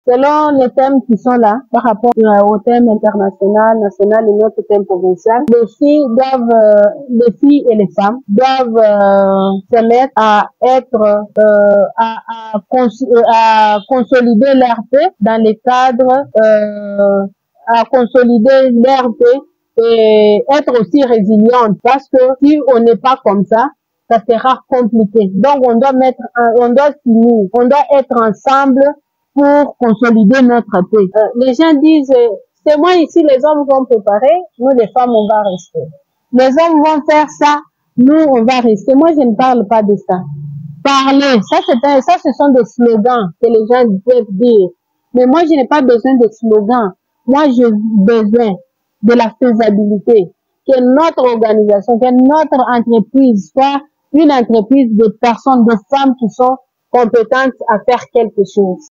Selon les thèmes qui sont là, par rapport au thème international, national et notre thème provincial, les filles et les femmes doivent se mettre à consolider leur paix dans les cadres, à consolider leur paix et être aussi résiliente, parce que si on n'est pas comme ça sera compliqué. Donc on doit s'unir, on doit être ensemble pour consolider notre paix. Les gens disent, c'est moi ici, les hommes vont préparer, nous les femmes on va rester. Les hommes vont faire ça, nous on va rester. Moi je ne parle pas de ça. Parler, ça ce sont des slogans que les gens peuvent dire. Mais moi je n'ai pas besoin de slogans. Moi j'ai besoin de la faisabilité. Que notre organisation, que notre entreprise soit une entreprise de personnes, de femmes qui sont compétentes à faire quelque chose.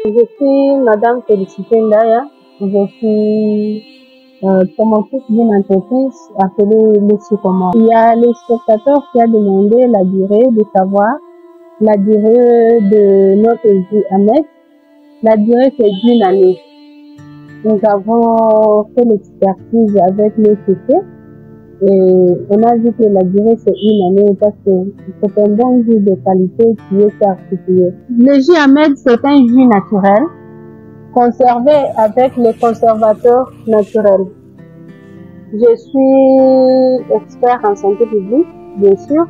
Je suis Madame Félicité Ndaya. Je suis promotrice d'une entreprise appelée Le Sycomore. Il y a le spectateur qui a demandé la durée, de savoir la durée de notre vie Ahmed. La durée, c'est d'une année. Nous avons fait l'expertise avec le CC et on a vu que la durée, c'est une année parce que c'est un bon jus de qualité qui est certifié. Le jus Ahmed, c'est un jus naturel conservé avec les conservateurs naturels. Je suis expert en santé publique, bien sûr,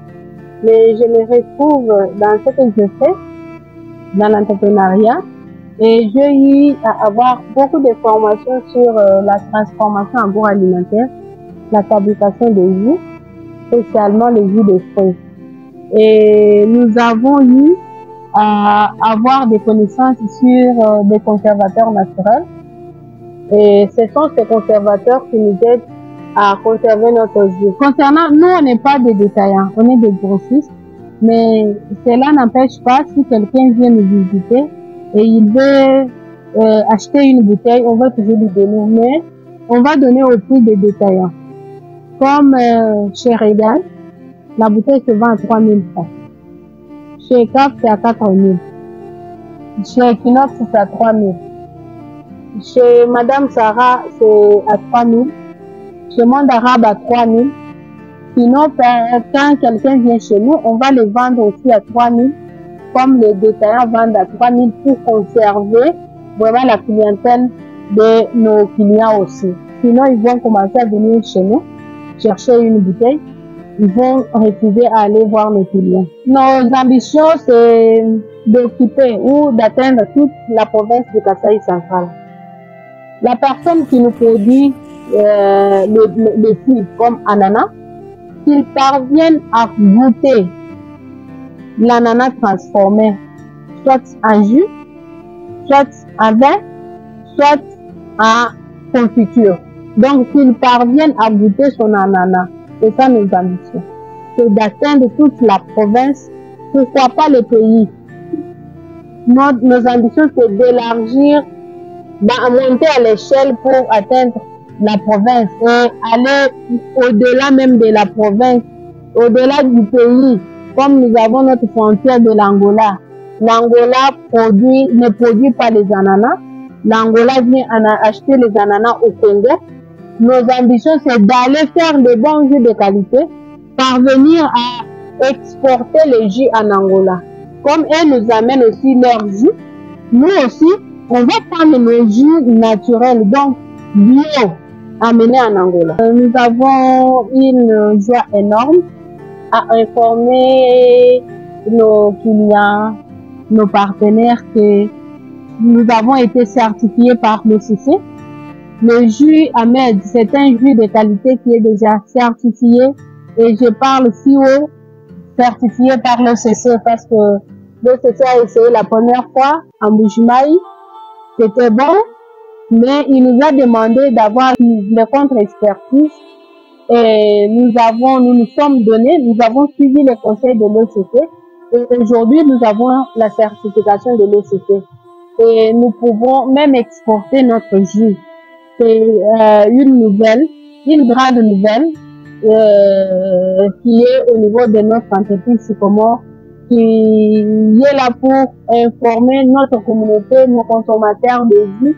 mais je me retrouve dans ce que je fais, dans l'entrepreneuriat. Et j'ai eu à avoir beaucoup de formations sur la transformation agroalimentaire, la fabrication des jus, spécialement les jus de fruits. Et nous avons eu à avoir des connaissances sur des conservateurs naturels. Et ce sont ces conservateurs qui nous aident à conserver notre jus. Concernant, nous on n'est pas des détaillants, on est des grossistes. Mais cela n'empêche pas, si quelqu'un vient nous visiter, et il veut acheter une bouteille, on va toujours lui donner, mais on va donner au prix des détaillants. Comme chez Regal, la bouteille se vend à 3 000 francs. Chez CAF, c'est à 4 000. Chez Equinox, c'est à 3 000. Chez Madame Sarah, c'est à 3 000. Chez Monde Arabe, à 3 000. Sinon, quand quelqu'un vient chez nous, on va les vendre aussi à 3 000. Comme les détaillants vendent à 3 000 pour conserver vraiment la clientèle de nos clients aussi. Sinon, ils vont commencer à venir chez nous, chercher une bouteille. Ils vont refuser à aller voir nos clients. Nos ambitions, c'est d'occuper ou d'atteindre toute la province de Kasaï central. La personne qui nous produit les fruits comme ananas, qu'ils parviennent à goûter l'ananas transformé, soit en jus, soit en vin, soit en confiture. Donc, qu'ils parviennent à goûter son ananas. C'est ça nos ambitions. C'est d'atteindre toute la province, pourquoi pas le pays. Nos ambitions, c'est d'élargir, monter à l'échelle pour atteindre la province et aller au-delà même de la province, au-delà du pays. Comme nous avons notre frontière de l'Angola. L'Angola ne produit pas les ananas. L'Angola vient acheter les ananas au Congo. Nos ambitions, c'est d'aller faire de bons jus de qualité, parvenir à exporter les jus en Angola. Comme elles nous amènent aussi leurs jus, nous aussi, on va prendre nos jus naturels, donc bio, amenés en Angola. Nous avons une joie énorme à informer nos clients, nos partenaires que nous avons été certifiés par le CC. Le jus Ahmed, c'est un jus de qualité qui est déjà certifié et je parle si haut, certifié par le CC parce que le CC a essayé la première fois en Bujimaï, c'était bon, mais il nous a demandé d'avoir le contre-expertise et nous nous sommes donnés, nous avons suivi les conseils de l'OCC et aujourd'hui nous avons la certification de l'OCC et nous pouvons même exporter notre jus. C'est une nouvelle une grande nouvelle qui est au niveau de notre entreprise Sycomore, qui est là pour informer notre communauté, nos consommateurs de jus,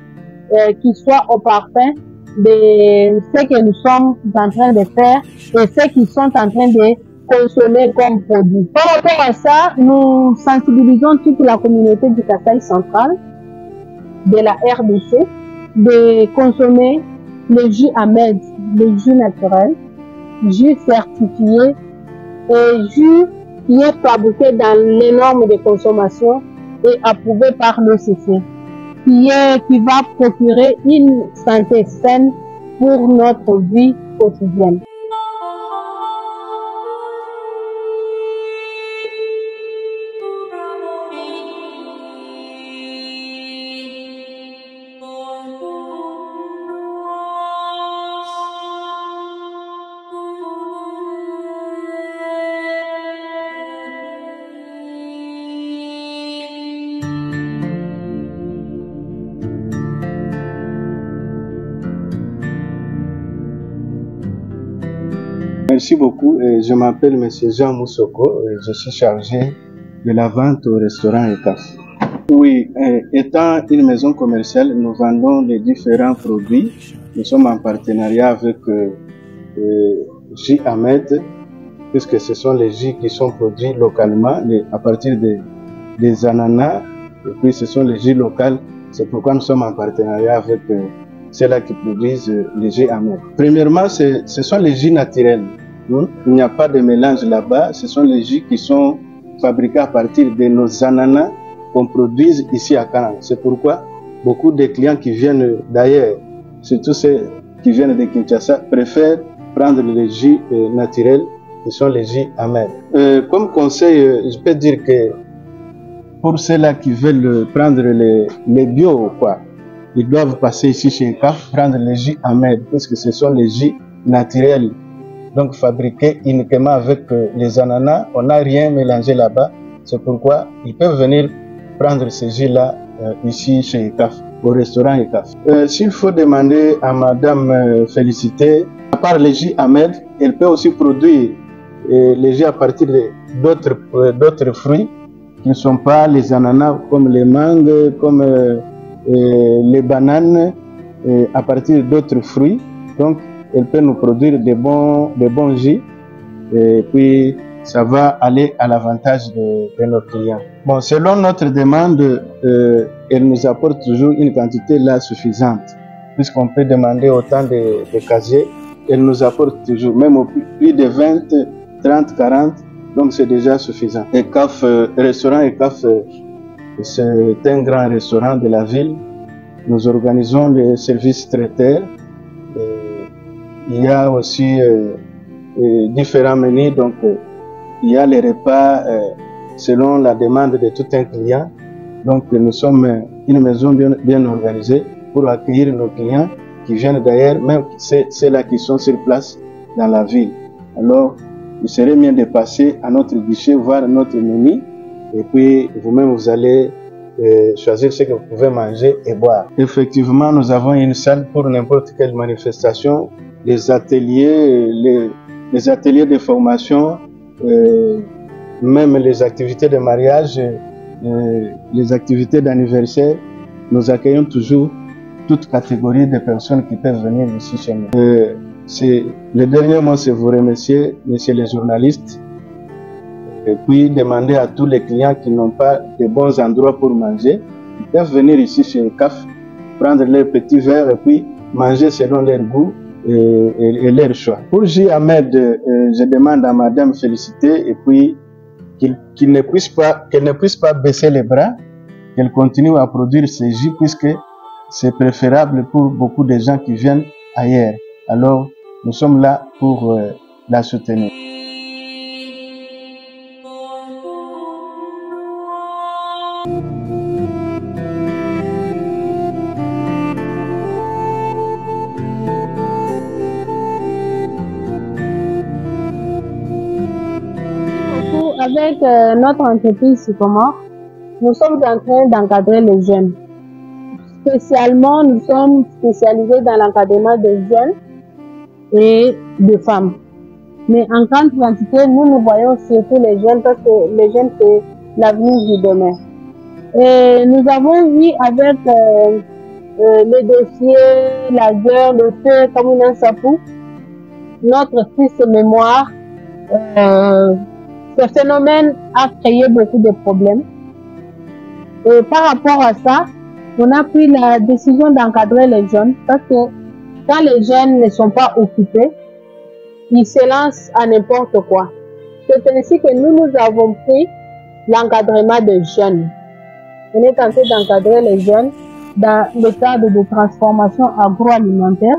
qui soient au parfum de ce que nous sommes en train de faire et ce qu'ils sont en train de consommer comme produit. Par rapport à ça, nous sensibilisons toute la communauté du Kasaï central, de la RDC, de consommer le jus Ahmed, le jus naturel, jus certifié et jus qui est fabriqué dans les normes de consommation et approuvé par l'OCC, qui va procurer une santé saine pour notre vie quotidienne. Merci beaucoup. Je m'appelle M. Jean Moussoko. Je suis chargé de la vente au restaurant ECAF. Oui, étant une maison commerciale, nous vendons les différents produits. Nous sommes en partenariat avec J. Ahmed, puisque ce sont les jus qui sont produits localement à partir des ananas. Et puis ce sont les jus locaux. C'est pourquoi nous sommes en partenariat avec ceux-là qui produisent les jus Ahmed. Premièrement, ce sont les jus naturels. Il n'y a pas de mélange là-bas. Ce sont les jus qui sont fabriqués à partir de nos ananas qu'on produise ici à Kanang. C'est pourquoi beaucoup de clients qui viennent d'ailleurs, surtout ceux qui viennent de Kinshasa, préfèrent prendre les jus naturels qui sont les jus Ahmed. Comme conseil, je peux dire que pour ceux-là qui veulent prendre les bio, ils doivent passer ici chez ECAF, prendre les jus Ahmed, parce que ce sont les jus naturels, donc fabriqués uniquement avec les ananas. On n'a rien mélangé là-bas. C'est pourquoi ils peuvent venir prendre ces jus-là ici chez ECAF, au restaurant ECAF. S'il faut demander à Madame Félicité, à part les jus Ahmed, elle peut aussi produire les jus à partir d'autres fruits qui ne sont pas les ananas, comme les mangues, comme les bananes, à partir d'autres fruits. Donc, elle peut nous produire des bons jus, et puis ça va aller à l'avantage de nos clients. Bon, selon notre demande, elle nous apporte toujours une quantité là suffisante, puisqu'on peut demander autant de casiers, elle nous apporte toujours, même au plus de 20, 30, 40, donc c'est déjà suffisant. ECAF, restaurant ECAF, c'est un grand restaurant de la ville. Nous organisons les services traiteurs. Il y a aussi différents menus, donc il y a les repas selon la demande de tout un client. Donc nous sommes une maison bien organisée pour accueillir nos clients qui viennent d'ailleurs, même ceux-là qui sont sur place dans la ville. Alors, il serait bien de passer à notre guichet, voir notre menu, et puis vous-même vous allez choisir ce que vous pouvez manger et boire. Effectivement, nous avons une salle pour n'importe quelle manifestation, les ateliers de formation, même les activités de mariage, les activités d'anniversaire. Nous accueillons toujours toute catégorie de personnes qui peuvent venir ici chez nous. Le dernier mot, c'est vous remercier, messieurs les journalistes, et puis demander à tous les clients qui n'ont pas de bons endroits pour manger, ils peuvent venir ici chez ECAF, prendre leur petit verre et puis manger selon leur goût et leur choix. Pour J. Ahmed, je demande à Madame Félicité et puis qu'elle ne puisse pas baisser les bras, qu'elle continue à produire ces jus puisque c'est préférable pour beaucoup de gens qui viennent ailleurs. Alors, nous sommes là pour la soutenir. Avec notre entreprise Sycomore, nous sommes en train d'encadrer les jeunes. Spécialement, nous sommes spécialisés dans l'encadrement des jeunes et de femmes. Mais en grande quantité, nous voyons surtout les jeunes parce que les jeunes, c'est l'avenir du demain. Et nous avons vu avec le dossier, la guerre, le feu, comme une sapou, notre triste mémoire, ce phénomène a créé beaucoup de problèmes. Et par rapport à ça, on a pris la décision d'encadrer les jeunes parce que quand les jeunes ne sont pas occupés, ils se lancent à n'importe quoi. C'est ainsi que nous avons pris l'encadrement des jeunes. On est en train d'encadrer les jeunes dans le cadre de transformation agroalimentaire.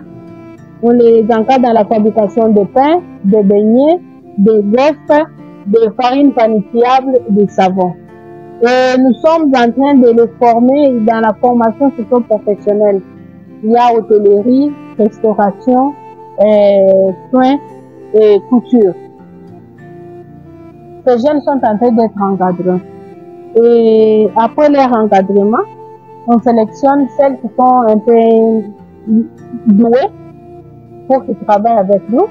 On les encadre dans la fabrication de pain, de beignets, de gaufres, de farines panifiables, de savon. Et nous sommes en train de les former dans la formation socio-professionnelle. Il y a hôtellerie, restauration, soins et couture. Ces jeunes sont en train d'être encadrés. Et après leur encadrement, on sélectionne celles qui sont un peu douées pour qu'ils travaillent avec nous.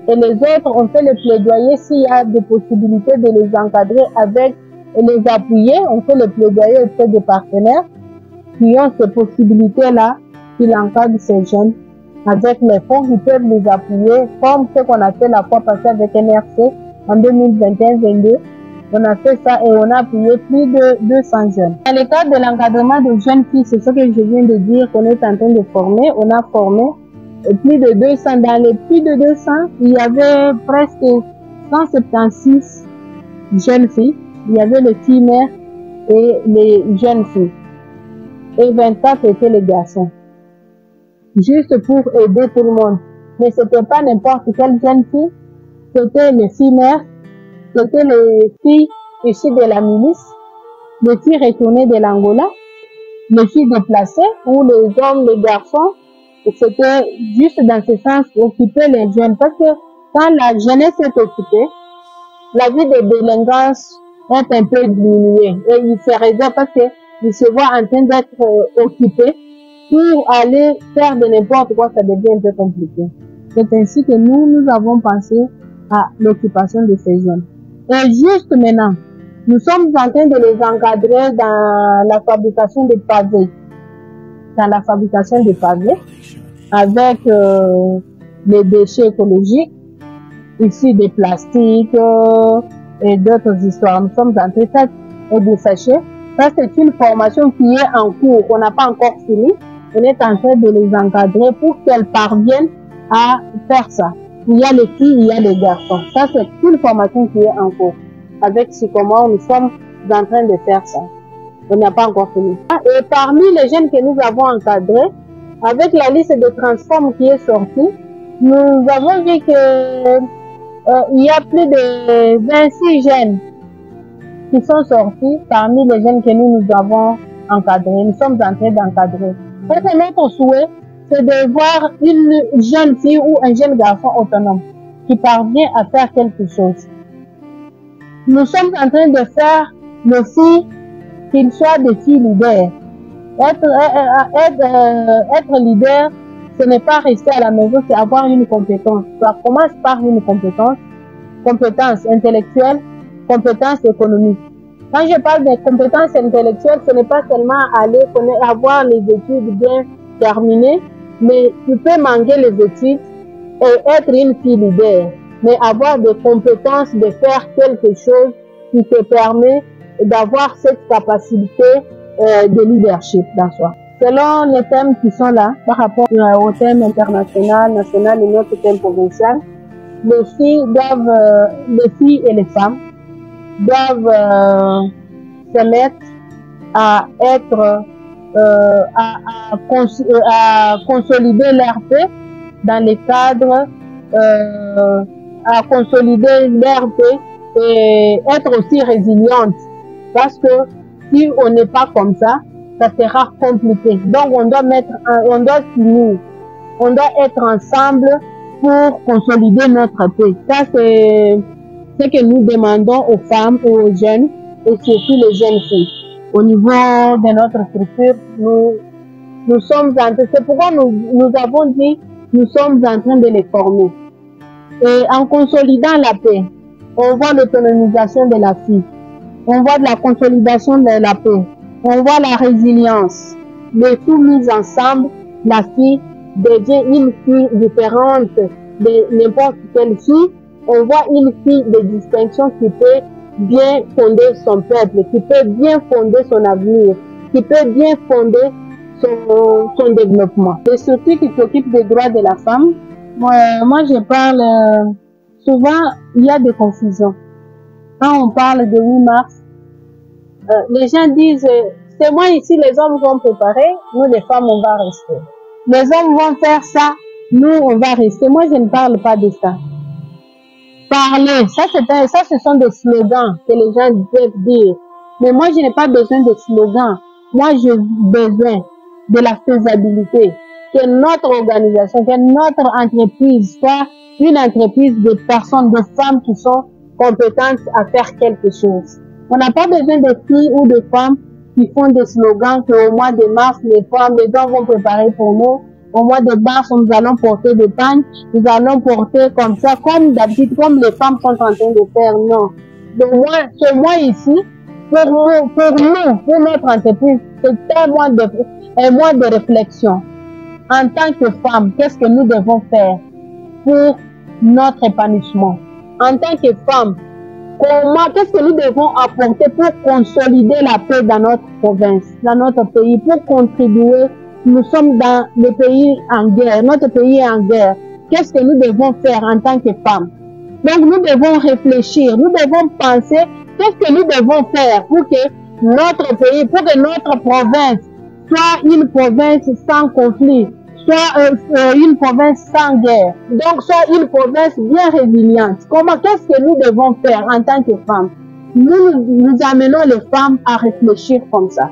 Et les autres, on fait le plaidoyer s'il y a des possibilités de les encadrer avec et les appuyer. On fait le plaidoyer auprès des partenaires qui ont ces possibilités-là, qui encadrent ces jeunes avec les fonds qui peuvent les appuyer, comme ce qu'on a fait la fois passée avec NRC en 2021-22. On a fait ça et on a appuyé plus de 200 jeunes. Dans le cadre de l'encadrement de jeunes filles, c'est ce que je viens de dire qu'on est en train de former. On a formé plus de 200. Dans les plus de 200, il y avait presque 176 jeunes filles. Il y avait les filles mères et les jeunes filles. Et 24 étaient les garçons. Juste pour aider tout le monde. Mais c'était pas n'importe quelle jeune fille. C'était les filles mères. C'était les filles issues de la milice. Les filles retournées de l'Angola. Les filles déplacées ou les hommes, les garçons. C'était juste dans ce sens occuper les jeunes. Parce que quand la jeunesse est occupée, la vie de délinquance est un peu diminuée. Et il se réserve parce qu'ils se voient en train d'être occupés. Pour aller faire de n'importe quoi, ça devient un peu compliqué. C'est ainsi que nous avons pensé à l'occupation de ces jeunes. Et juste maintenant, nous sommes en train de les encadrer dans la fabrication de pavés. Dans la fabrication de pavés, avec les déchets écologiques, ici des plastiques et d'autres histoires. Nous sommes en train de faire des sachets. Ça, c'est une formation qui est en cours, qu'on n'a pas encore fini. On est en train de les encadrer pour qu'elles parviennent à faire ça. Il y a les filles, il y a les garçons. Ça, c'est une formation qui est en cours. Avec Sycomore, nous sommes en train de faire ça. On n'a pas encore fini. Et parmi les jeunes que nous avons encadrés, avec la liste de transformes qui est sortie, nous avons vu que il y a plus de 26 jeunes qui sont sortis parmi les jeunes que nous avons encadrés. Nous sommes en train d'encadrer. Notre souhait, c'est de voir une jeune fille ou un jeune garçon autonome qui parvient à faire quelque chose. Nous sommes en train de faire nos filles qu'ils soient des filles leaders. Être leader, ce n'est pas rester à la maison, c'est avoir une compétence. Ça commence par une compétence intellectuelle, compétence économique. Quand je parle de compétences intellectuelles, ce n'est pas seulement aller avoir les études bien terminées, mais tu peux manquer les études et être une fille leader, mais avoir des compétences de faire quelque chose qui te permet d'avoir cette capacité de leadership dans soi. Selon les thèmes qui sont là, par rapport au thème international, national et notre thème provincial, les filles et les femmes doivent se mettre à être, à consolider leur paix dans les cadres, à consolider leur paix et être aussi résiliente. Parce que si on n'est pas comme ça sera compliqué. Donc on doit s'unir, on doit être ensemble pour consolider notre paix. Ça c'est ce que nous demandons aux femmes et aux jeunes, et surtout les jeunes filles. Au niveau de notre structure, nous sommes en train, c'est pourquoi nous avons dit nous sommes en train de les former. Et en consolidant la paix, on voit l'autonomisation de la fille, on voit de la consolidation de la paix, on voit la résilience. Les tout mis ensemble, la fille devient une fille différente de n'importe quelle fille. On voit une fille de distinction qui peut bien fonder son peuple, qui peut bien fonder son avenir, qui peut bien fonder son développement. Les structures qui s'occupent des droits de la femme, moi je parle, souvent il y a des confusions. Quand on parle de 8 mars, les gens disent, c'est moi ici, les hommes vont préparer, nous les femmes on va rester. Les hommes vont faire ça, nous on va rester. Moi je ne parle pas de ça. Parler, ça ce sont des slogans que les gens doivent dire. Mais moi je n'ai pas besoin de slogans. Moi j'ai besoin de la faisabilité. Que notre organisation, que notre entreprise soit une entreprise de personnes, de femmes qui sont compétentes à faire quelque chose. On n'a pas besoin de filles ou de femmes qui font des slogans qu'au mois de mars, les femmes, les hommes vont préparer pour nous. Au mois de mars, nous allons porter des pagnes, nous allons porter comme ça, comme d'habitude, comme les femmes sont en train de faire. Non. Donc moi, ce mois ici, pour nous, pour notre entreprise, c'est un mois de réflexion. En tant que femme, qu'est-ce que nous devons faire pour notre épanouissement? En tant que femme, qu'est-ce que nous devons apporter pour consolider la paix dans notre province, dans notre pays, pour contribuer? Nous sommes dans le pays en guerre, notre pays est en guerre. Qu'est-ce que nous devons faire en tant que femmes? Donc nous devons réfléchir, nous devons penser, qu'est-ce que nous devons faire pour que notre pays, pour que notre province soit une province sans conflit, soit une province sans guerre, donc soit une province bien résiliente. Qu'est-ce que nous devons faire en tant que femmes? Nous amenons les femmes à réfléchir comme ça.